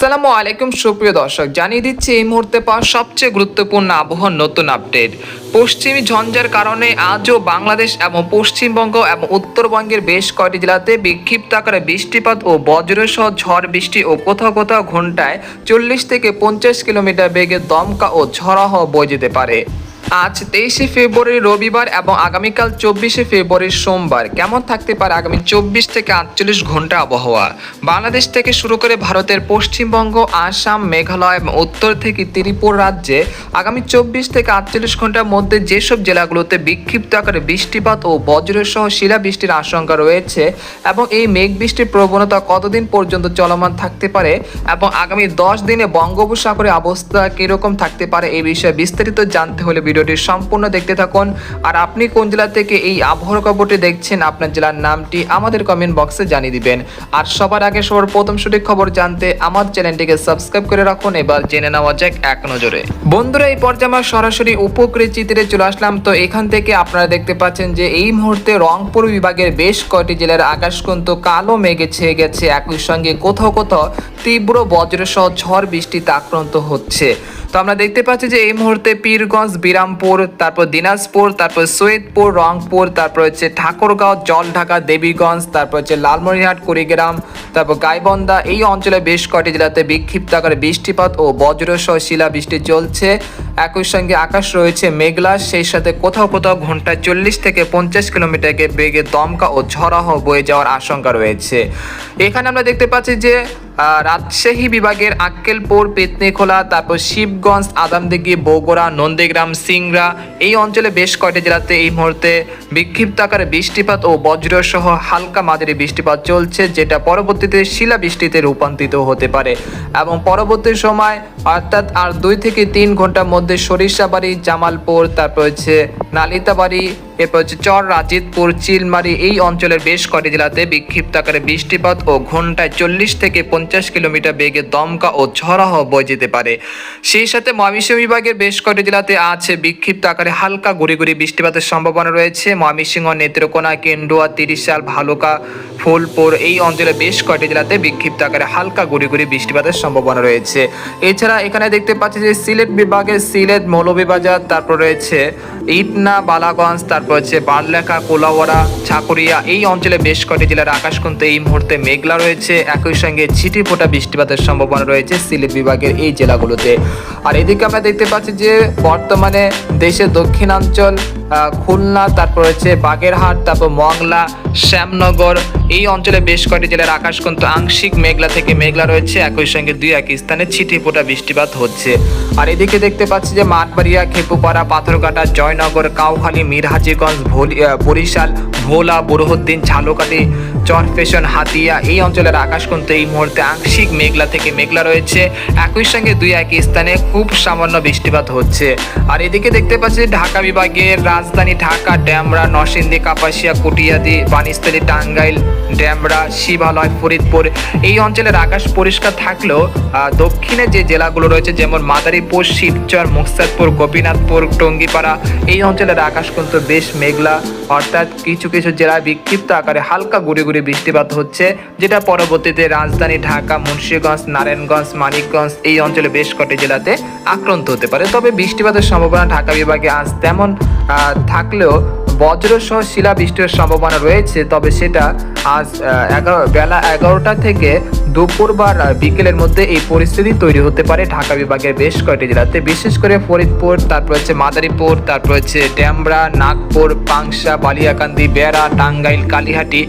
আসসালামু আলাইকুম সুপ্রিয় দর্শক, জানিয়ে দিচ্ছি এই মুহূর্তে পাওয়া সবচেয়ে গুরুত্বপূর্ণ আবহাওয়ার নতুন আপডেট। পশ্চিমী ঝঞ্ঝার কারণে আজও বাংলাদেশ এবং পশ্চিমবঙ্গ এবং উত্তরবঙ্গের বেশ কয়েকটি জেলাতে বিক্ষিপ্ত আকারে বৃষ্টিপাত ও বজ্রসহ ঝড় বৃষ্টি ও কোথাও কোথাও ঘন্টায় 40 থেকে 50 কিলোমিটার বেগে দমকা ও ঝড়ো হাওয়া বয়ে যেতে পারে। আজ 23শে ফেব্রুয়ারি রবিবার এবং আগামীকাল 24শে ফেব্রুয়ারি সোমবার কেমন থাকতে পারে আগামী 24 থেকে 48 ঘন্টা আবহাওয়া। বাংলাদেশ থেকে শুরু করে ভারতের পশ্চিমবঙ্গ, আসাম, মেঘালয় এবং উত্তর থেকে ত্রিপুরা রাজ্যে আগামী 24 থেকে 48 ঘন্টার মধ্যে যেসব জেলাগুলোতে বিক্ষিপ্ত আকারে বৃষ্টিপাত ও বজ্রসহ শিলাবৃষ্টির আশঙ্কা রয়েছে এবং এই মেঘ বৃষ্টির প্রবণতা কতদিন পর্যন্ত চলমান থাকতে পারে এবং আগামী 10 দিনে বঙ্গোপসাগরে অবস্থা কীরকম থাকতে পারে এই বিষয়ে বিস্তারিত জানতে হলে ভিডিওটি সম্পূর্ণ দেখতে থাকুন। আর আপনি কোন জেলা থেকে এই আবহাওয়ার খবরটি দেখছেন, আপনার জেলার নামটি আমাদের কমেন্ট বক্সে জানিয়ে দিবেন। আর সবার আগে সবার প্রথম সঠিক খবর জানতে আমার চ্যানেলটিকে সাবস্ক্রাইব করে রাখুন। এবার জেনে নেওয়া যাক এক নজরে। বন্ধুরা, এই পর্যায়ে আমরা সরাসরি উপকূলের চিত্রে চলে আসলাম। তো এখান থেকে আপনারা দেখতে পাচ্ছেন যে এই মুহূর্তে রংপুর বিভাগের বেশ কয়েকটি জেলার আকাশ কিন্তু কালো মেঘে ছেয়ে গেছে, একই সঙ্গে কোথাও কোথাও তীব্র বজ্রসহ ঝড় বৃষ্টিতে আক্রান্ত হচ্ছে। তো আমরা দেখতে পাচ্ছি যে এই মুহূর্তে পীরগঞ্জ, বিরামপুর, তারপর দিনাজপুর, তারপর সৈয়দপুর, রংপুর, তারপর হচ্ছে ঠাকুরগাঁও, জলঢাকা, দেবীগঞ্জ, তারপর হচ্ছে লালমনিরহাট, কুড়িগ্রাম, তারপর গাইবান্ধা এই অঞ্চলে বেশ কয়েকটি জেলাতে বিক্ষিপ্ত আকারে বৃষ্টিপাত ও বজ্রসহ শিলাবৃষ্টি চলছে। একই সঙ্গে আকাশ রয়েছে মেঘলা, সেই সাথে কোথাও কোথাও ঘন্টায় 40 থেকে 50 কিলোমিটার বেগে দমকা ও ঝড়ো হাওয়া বয়ে যাওয়ার আশঙ্কা রয়েছে। এখানে আমরা দেখতে পাচ্ছি যে রাজশাহী বিভাগের আক্কেলপুর, পেতনিখোলা, তারপর শিবগঞ্জ, আদামদিঘি, বগুড়া, নন্দীগ্রাম, সিংড়া এই অঞ্চলে বেশ কয়েকটি জেলাতে এই মুহূর্তে বিক্ষিপ্ত আকারে বৃষ্টিপাত ও বজ্রসহ হালকা মাঝারি বৃষ্টিপাত চলছে, যেটা পরবর্তীতে শিলাবৃষ্টিতে রূপান্তরিত হতে পারে এবং পরবর্তী সময় অর্থাৎ আর 2 থেকে 3 ঘন্টার মধ্যে সরিষাবাড়ি, জামালপুর, তারপর হচ্ছে নালিতাবাড়ি, এরপর হচ্ছে চর রাজিতপুর, চিলমারি এই অঞ্চলের বেশ কয়েকটি জেলাতে বিক্ষিপ্ত আকারে বৃষ্টিপাত ও ঘন্টায় 40 থেকে 50 কিলোমিটার বেগে দমকা ও ঝড়ো হাওয়া বয়ে যেতে পারে। সেই সাথে ময়মনসিংহ বিভাগের বেশ কয়েকটি জেলাতে আছে বিক্ষিপ্ত আকারে হালকা গুড়ি গুড়ি বৃষ্টিপাতের সম্ভাবনা রয়েছে। ময়মনসিংহ, নেত্রকোনা, কেন্দুয়া, তিরিশাল, ভালুকা, ফুলপুর এই অঞ্চলে বেশ কয়েকটি জেলাতে বিক্ষিপ্ত আকারে হালকা গুড়ি গুড়ি বৃষ্টিপাতের সম্ভাবনা রয়েছে। এছাড়া এখানে দেখতে পাচ্ছি যে সিলেট বিভাগের সিলেট, মৌলভীবাজার, তারপর রয়েছে ইটনা, বালাগঞ্জ, তারপর হচ্ছে বারলেখা, কোলাওয়াড়া, ছাকুরিয়া এই অঞ্চলে বেশ কয়েকটি জেলার আকাশ কিন্তু এই মুহূর্তে মেঘলা রয়েছে। একই সঙ্গে ছিটিফোঁটা বৃষ্টিপাতের সম্ভাবনা রয়েছে সিলেট বিভাগের এই জেলাগুলোতে। আর এদিকে আমরা দেখতে পাচ্ছি যে বর্তমানে দেশের দক্ষিণাঞ্চল খুলনা, তারপর হচ্ছে বাগেরহাট, তারপর মংলা, শ্যামনগর এই অঞ্চলে বেশ কয়েকটি জেলার আকাশ কিন্তু আংশিক মেঘলা থেকে মেঘলা রয়েছে। একই সঙ্গে 2-1 স্থানে ছিটিফোঁটা বৃষ্টিপাত হচ্ছে। আর এদিকে দেখতে পাচ্ছি যে মাঠবাড়িয়া, খেপুপাড়া, পাথরঘাটা, জয়নগর, কাউখালী, মিরহাজিগঞ্জ, বরিশাল, ভোলা, বুরহানুদ্দিন, ঝালকাঠি, চরফ্যাশন, হাতিয়া এই অঞ্চলের আকাশ কিন্তু এই মুহূর্তে আংশিক মেঘলা থেকে মেঘলা রয়েছে। একই সঙ্গে 2-1 স্থানে খুব সামান্য বৃষ্টিপাত হচ্ছে। আর এদিকে দেখতে পাচ্ছি ঢাকা বিভাগের রাজধানী ঢাকা, ডেমরা, নরসিংদী, কাপাসিয়া, কটিয়াদি, বানিস্তালী, টাঙ্গাইল, ডেমরা, শিবালয়, ফরিদপুর এই অঞ্চলের আকাশ পরিষ্কার থাকলেও দক্ষিণে যে জেলাগুলো রয়েছে যেমন মাদারীপুর, শিবচর, মুকতাদপুর, গোপীনাথপুর, টঙ্গীপাড়া এই অঞ্চলের আকাশ কিন্তু বেশ মেঘলা, অর্থাৎ কিছু কিছু জেলায় বিক্ষিপ্ত আকারে হালকা গুড়ি গুড়ি বৃষ্টিপাত হচ্ছে, যেটা পরবর্তীতে রাজধানী ঢাকা, মুন্সিগঞ্জ, নারায়ণগঞ্জ, মানিকগঞ্জ এই অঞ্চলে বেশ কয়েকটি জেলাতে আক্রান্ত হতে পারে। তবে বৃষ্টিপাতের সম্ভাবনা ঢাকা বিভাগে আজ তেমন থাকলেও বজ্রসহ শিলাবৃষ্টির সম্ভাবনা রয়েছে। তবে সেটা আজ বেলা 11টা থেকে দুপুর বা বিকেলের মধ্যে এই পরিস্থিতি তৈরি হতে পারে ঢাকা বিভাগের বেশ কয়েকটি জেলাতে, বিশেষ করে ফরিদপুর, তারপর হচ্ছে মাদারীপুর, তারপর হচ্ছে ডেমরা, নাগপুর, পাংশা, বালিয়াকান্দি, বেড়া, টাঙ্গাইল, কালিহাটি,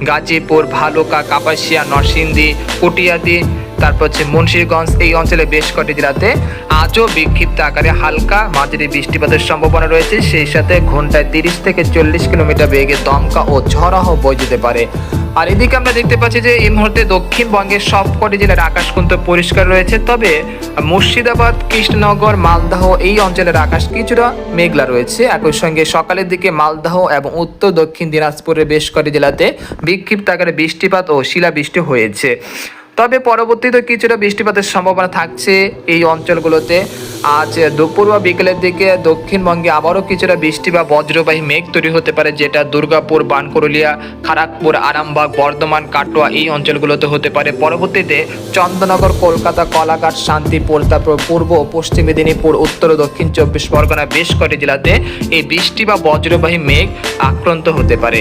গাজীপুর, ভালুকা, কাপাসিয়া, নরসিংদী, কটিয়াদি, তারপর হচ্ছে মুন্সিগঞ্জ এই অঞ্চলে বেশ কয়েকটি জেলাতে আজও বিক্ষিপ্ত আকারে হালকা মাঝারি বৃষ্টিপাতের সম্ভাবনা রয়েছে। সেই সাথে ঘন্টায় 30 থেকে 40 কিলোমিটার বেগে দমকা ও ঝড়ো হাওয়া বয়ে যেতে পারে। আর এদিকে আমরা দেখতে পাচ্ছি যে এই মুহূর্তে দক্ষিণবঙ্গের সবকটি জেলার আকাশ কিন্তু পরিষ্কার রয়েছে। তবে মুর্শিদাবাদ, কৃষ্ণনগর, মালদহ এই অঞ্চলের আকাশ কিছুটা মেঘলা রয়েছে। একই সঙ্গে সকালের দিকে মালদহ এবং উত্তর দক্ষিণ দিনাজপুরের বেশ কয়েকটি জেলাতে বিক্ষিপ্ত আকারে বৃষ্টিপাত ও শিলাবৃষ্টি হয়েছে। তবে পরবর্তীতে কিছুটা বৃষ্টিপাতের সম্ভাবনা থাকছে এই অঞ্চলগুলোতে। আজ দুপুর বা বিকেলের দিকে দক্ষিণবঙ্গে আবারও কিছুটা বৃষ্টি বা বজ্রবাহী মেঘ তৈরি হতে পারে, যেটা দুর্গাপুর, বানকুরুলিয়া, খড়গপুর, আরামবাগ, বর্ধমান, কাটোয়া এই অঞ্চলগুলোতে হতে পারে। পরবর্তীতে চন্দননগর, কলকাতা, কোলাঘাট, শান্তিপুর, তারপর পূর্ব ও পশ্চিম মেদিনীপুর, উত্তর ও দক্ষিণ 24 পরগনা বেশ কয়েকটি জেলাতে এই বৃষ্টি বা বজ্রবাহী মেঘ আক্রান্ত হতে পারে।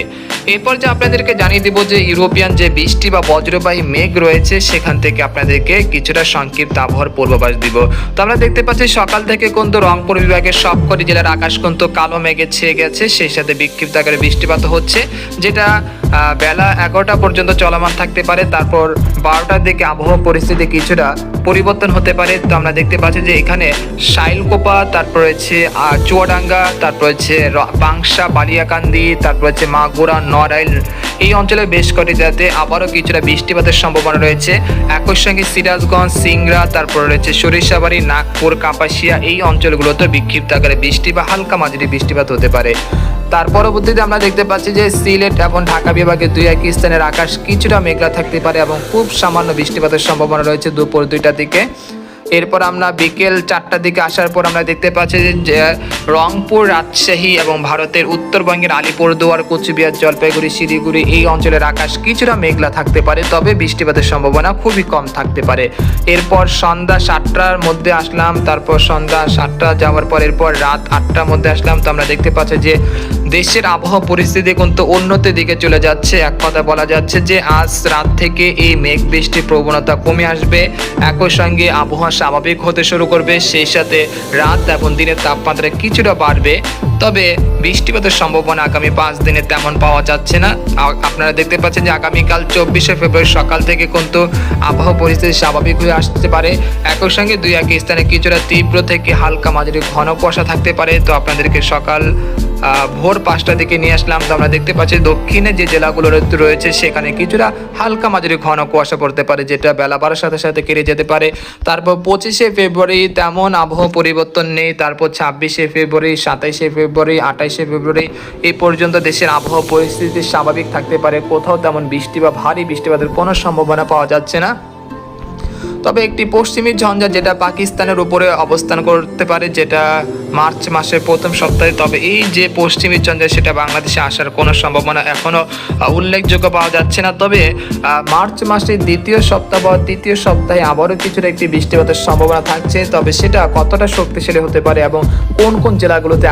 এরপর যে আপনাদেরকে জানিয়ে দিব যে ইউরোপিয়ান যে বৃষ্টি বা বজ্রবাহী মেঘ রয়েছে সেখান থেকে আপনাদেরকে কিছুটা সংক্ষিপ্ত আবহাওয়ার পূর্বাভাস দিব। তো আমরা দেখতে পাচ্ছি সকাল থেকে কিন্তু রংপুর বিভাগের সবকটি জেলার আকাশ কিন্তু কালো মেঘে ছেয়ে গেছে, সেই সাথে বিক্ষিপ্ত আকারে বৃষ্টিপাত হচ্ছে, যেটা বেলা 11টা পর্যন্ত চলমান থাকতে পারে। তারপর 12টার দিকে আবহাওয়া পরিস্থিতি কিছুটা পরিবর্তন হতে পারে। তো আমরা দেখতে পাচ্ছি যে এখানে শাইলকোপা, তারপর হচ্ছে চুয়াডাঙ্গা, তারপর হচ্ছে বাংশা, বালিয়াকান্দি, তারপর হচ্ছে মাগুরা, নড়াইল এই অঞ্চলের বেশ কয়েকটি জেলাতে আবারও কিছুটা বৃষ্টিপাতের সম্ভাবনা রয়েছে। একই সঙ্গে সিরাজগঞ্জ, সিংড়া, তারপর রয়েছে সরিষাবাড়ি, নাগপুর, কাপাসিয়া এই অঞ্চলগুলোতে বিক্ষিপ্ত আকারে বৃষ্টি বা হালকা মাঝারি বৃষ্টিপাত হতে পারে। তার পরবর্তীতে আমরা দেখতে পাচ্ছি যে সিলেট এবং ঢাকা বিভাগের 2-1 স্থানের আকাশ কিছুটা মেঘলা থাকতে পারে এবং খুব সামান্য বৃষ্টিপাতের সম্ভাবনা রয়েছে দুপুর 2টার দিকে। এরপর আমরা বিকেল 4টার দিকে আসার পর আমরা দেখতে পাচ্ছি যে রংপুর, রাজশাহী এবং ভারতের উত্তরবঙ্গের আলিপুরদুয়ার, কোচবিহার, জলপাইগুড়ি, শিলিগুড়ি এই অঞ্চলের আকাশ কিছুটা মেঘলা থাকতে পারে, তবে বৃষ্টিপাতের সম্ভাবনা খুবই কম থাকতে পারে। এরপর সন্ধ্যা 7টার মধ্যে আসলাম, তারপর সন্ধ্যা 7টা যাওয়ার পর এরপর রাত 8টার মধ্যে আসলাম। তো আমরা দেখতে পাচ্ছি যে দেশের আবহাওয়া পরিস্থিতি কিন্তু উন্নতির দিকে চলে যাচ্ছে। এক কথা বলা যাচ্ছে যে আজ রাত থেকে এই মেঘ বৃষ্টির প্রবণতা কমে আসবে, একই সঙ্গে আবহাওয়া স্বাভাবিক হতে শুরু করবে, সেই সাথে রাত এবং দিনের তাপমাত্রা কিছুটা বাড়বে, তবে বৃষ্টিপাতের সম্ভাবনা আগামী 5 দিনে তেমন পাওয়া যাচ্ছে না। আপনারা দেখতে পাচ্ছেন যে আগামীকাল 24শে ফেব্রুয়ারি সকাল থেকে কিন্তু আবহাওয়া পরিস্থিতি স্বাভাবিক হয়ে আসতে পারে। একই সঙ্গে 2-1 স্থানে কিছুটা তীব্র থেকে হালকা মাঝারি ঘন কুয়াশা থাকতে পারে। তো আপনাদেরকে সকাল ভোর 5টার দিকে নিয়ে আসলাম। তো আমরা দেখতে পাচ্ছি দক্ষিণে যে জেলাগুলো রয়েছে সেখানে কিছুটা হালকা মাঝারি ঘন কুয়াশা পড়তে পারে, যেটা বেলা বাড়ার সাথে সাথে কেটে যেতে পারে। তারপর 25শে ফেব্রুয়ারি তেমন আবহাওয়া পরিবর্তন নেই। তারপর 26শে ফেব্রুয়ারি, 27শে ফেব্রুয়ারি, 28শে ফেব্রুয়ারি এই পর্যন্ত দেশের আবহাওয়া পরিস্থিতি স্বাভাবিক থাকতে পারে। কোথাও তেমন বৃষ্টি বা ভারী বৃষ্টিপাতের কোনো সম্ভাবনা পাওয়া যাচ্ছে না। তবে একটি পশ্চিমী ঝঞ্ঝা যেটা পাকিস্তানের উপরে অবস্থান করতে পারে, যেটা মার্চ মাসের প্রথম সপ্তাহে, তবে এই যে পশ্চিমী ঝঞ্ঝা সেটা বাংলাদেশে আসার কোনো সম্ভাবনা এখনো উল্লেখযোগ্য পাওয়া যাচ্ছে না। তবে মার্চ মাসের দ্বিতীয় সপ্তাহ বা তৃতীয় সপ্তাহে আবারও কিছুটা একটি বৃষ্টিপাতের সম্ভাবনা থাকছে, তবে সেটা কতটা শক্তিশালী হতে পারে এবং কোন কোন জেলাগুলোতে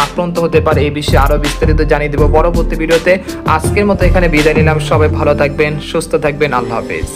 আক্রান্ত হতে পারে এই বিষয়ে আরও বিস্তারিত জানিয়ে দেব পরবর্তী ভিডিওতে। আজকের মতো এখানে বিদায় নিলাম। সবাই ভালো থাকবেন, সুস্থ থাকবেন, আল্লাহ হাফেজ।